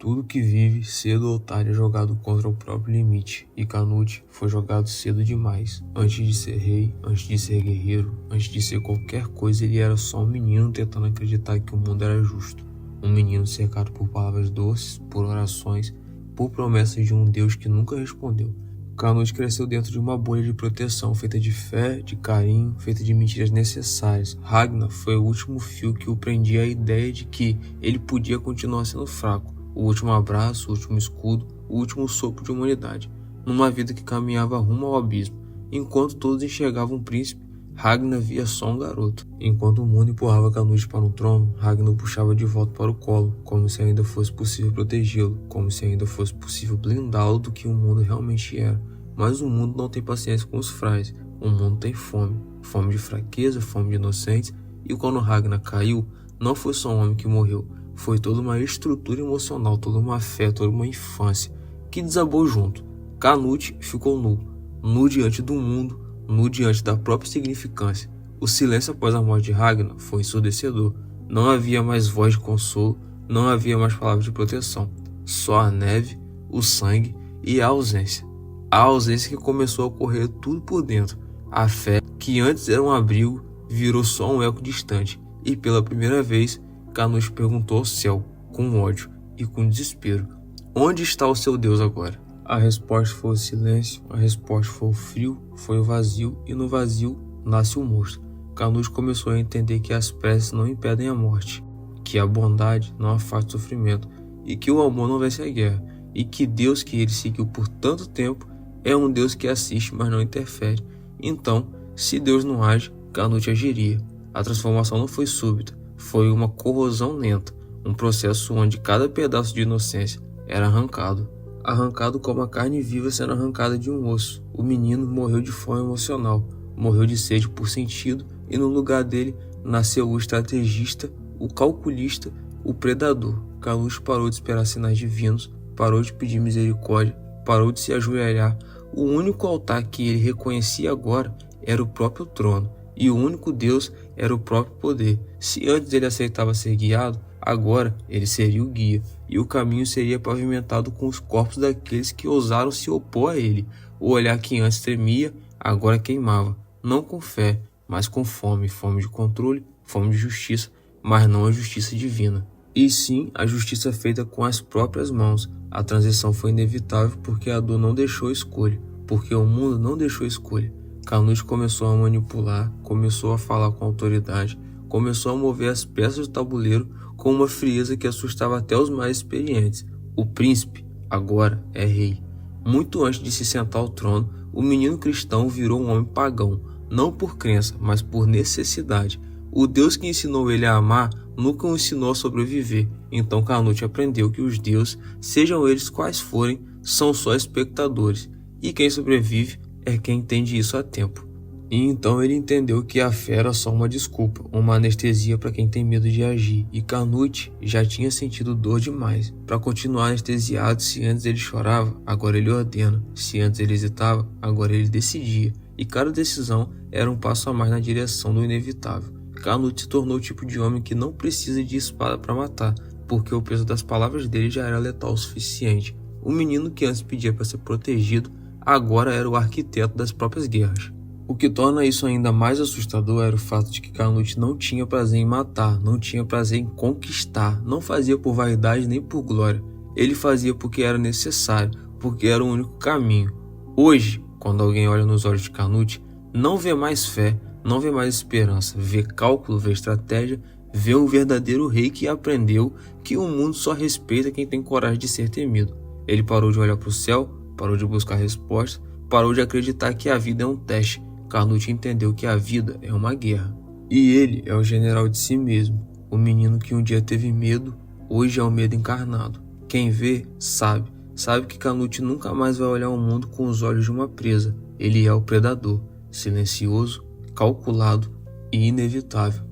Tudo que vive, cedo ou tarde, é jogado contra o próprio limite, e Canute foi jogado cedo demais. Antes de ser rei, antes de ser guerreiro, antes de ser qualquer coisa, ele era só um menino tentando acreditar que o mundo era justo. Um menino cercado por palavras doces, por orações, por promessas de um Deus que nunca respondeu. Canute cresceu dentro de uma bolha de proteção, feita de fé, de carinho, feita de mentiras necessárias. Ragnar foi o último fio que o prendia à ideia de que ele podia continuar sendo fraco. O último abraço, o último escudo, o último sopro de humanidade, numa vida que caminhava rumo ao abismo. Enquanto todos enxergavam um príncipe, Ragnar via só um garoto. Enquanto o mundo empurrava Canute para um trono, Ragnar puxava de volta para o colo, como se ainda fosse possível protegê-lo, como se ainda fosse possível blindá-lo do que o mundo realmente era. Mas o mundo não tem paciência com os frágeis. O mundo tem fome. Fome de fraqueza, fome de inocentes. E quando Ragnar caiu, não foi só um homem que morreu. Foi toda uma estrutura emocional, toda uma fé, toda uma infância que desabou junto. Canute ficou nu. Nu diante do mundo, nu diante da própria significância. O silêncio após a morte de Ragnar foi ensurdecedor. Não havia mais voz de consolo, não havia mais palavras de proteção. Só a neve, o sangue e a ausência. A ausência que começou a correr tudo por dentro. A fé, que antes era um abrigo, virou só um eco distante. E pela primeira vez, Canute perguntou ao céu, com ódio e com desespero: onde está o seu Deus agora? A resposta foi o silêncio, a resposta foi o frio, foi o vazio, e no vazio nasce o monstro. Canute começou a entender que as preces não impedem a morte, que a bondade não afasta o sofrimento, e que o amor não vence a guerra, e que Deus que ele seguiu por tanto tempo é um Deus que assiste, mas não interfere. Então, se Deus não age, Canute agiria. A transformação não foi súbita, foi uma corrosão lenta, um processo onde cada pedaço de inocência era arrancado como a carne viva sendo arrancada de um osso. O menino morreu de fome emocional, morreu de sede por sentido, e no lugar dele nasceu o estrategista, o calculista, o predador. Canute parou de esperar sinais divinos, parou de pedir misericórdia, parou de se ajoelhar. O único altar que ele reconhecia agora era o próprio trono, e o único Deus era o próprio poder. Se antes ele aceitava ser guiado, agora ele seria o guia, e o caminho seria pavimentado com os corpos daqueles que ousaram se opor a ele. O olhar que antes tremia, agora queimava, não com fé, mas com fome, fome de controle, fome de justiça, mas não a justiça divina, e sim a justiça feita com as próprias mãos. A transição foi inevitável porque a dor não deixou escolha, porque o mundo não deixou escolha. Canute começou a manipular, começou a falar com autoridade, começou a mover as peças do tabuleiro com uma frieza que assustava até os mais experientes. O príncipe agora é rei. Muito antes de se sentar ao trono, o menino cristão virou um homem pagão, não por crença, mas por necessidade. O Deus que ensinou ele a amar nunca o ensinou a sobreviver. Então Canute aprendeu que os deuses, sejam eles quais forem, são só espectadores, e quem sobrevive é quem entende isso a tempo. E então ele entendeu que a fé era só uma desculpa, uma anestesia para quem tem medo de agir. E Canute já tinha sentido dor demais para continuar anestesiado. Se antes ele chorava, agora ele ordena. Se antes ele hesitava, agora ele decidia. E cada decisão era um passo a mais na direção do inevitável. Canute se tornou o tipo de homem que não precisa de espada para matar, porque o peso das palavras dele já era letal o suficiente. O menino que antes pedia para ser protegido, agora era o arquiteto das próprias guerras. O que torna isso ainda mais assustador era o fato de que Canute não tinha prazer em matar, não tinha prazer em conquistar, não fazia por vaidade nem por glória. Ele fazia porque era necessário, porque era o único caminho. Hoje, quando alguém olha nos olhos de Canute, não vê mais fé, não vê mais esperança, vê cálculo, vê estratégia, vê um verdadeiro rei que aprendeu que o mundo só respeita quem tem coragem de ser temido. Ele parou de olhar para o céu, parou de buscar respostas, parou de acreditar que a vida é um teste. Canute entendeu que a vida é uma guerra. E ele é o general de si mesmo. O menino que um dia teve medo, hoje é o medo encarnado. Quem vê, sabe que Canute nunca mais vai olhar o mundo com os olhos de uma presa. Ele é o predador, silencioso, calculado e inevitável.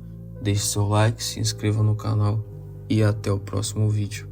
Deixe seu like, se inscreva no canal e até o próximo vídeo.